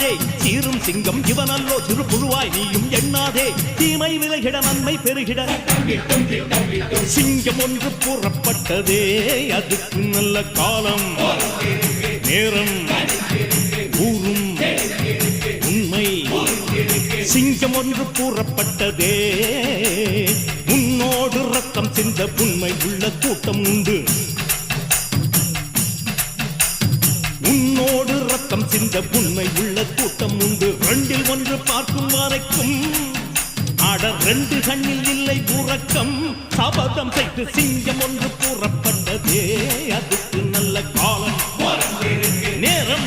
உண்ணாதே சீரும் சிங்கம் இவனல்லோ சிறு புழுவாய் நீயும் எண்ணாதே தீமை விலகிட நன்மை பெருகிட சிங்கம் ஒன்று கூறப்பட்டதே அதுக்கு நல்ல காலம் நேரம் ஊரும் உண்மை சிங்கம் ஒன்று கூறப்பட்டதே உன்னோடு ரத்தம் சிந்த உண்மை உள்ள கூட்டம் உண்டு உன்னோடு ரத்தம் சிந்த உண்மை உள்ள கூட்டம் உண்டு ரெண்டில் ஒன்று பார்க்கும் வரைக்கும் ஆட ரெண்டு கண்ணில் இல்லை உறக்கம் சபதம் செய்து சிங்கம் ஒன்று கூறப்பட்டதே அதுக்கு நல்ல காலம் நேரம்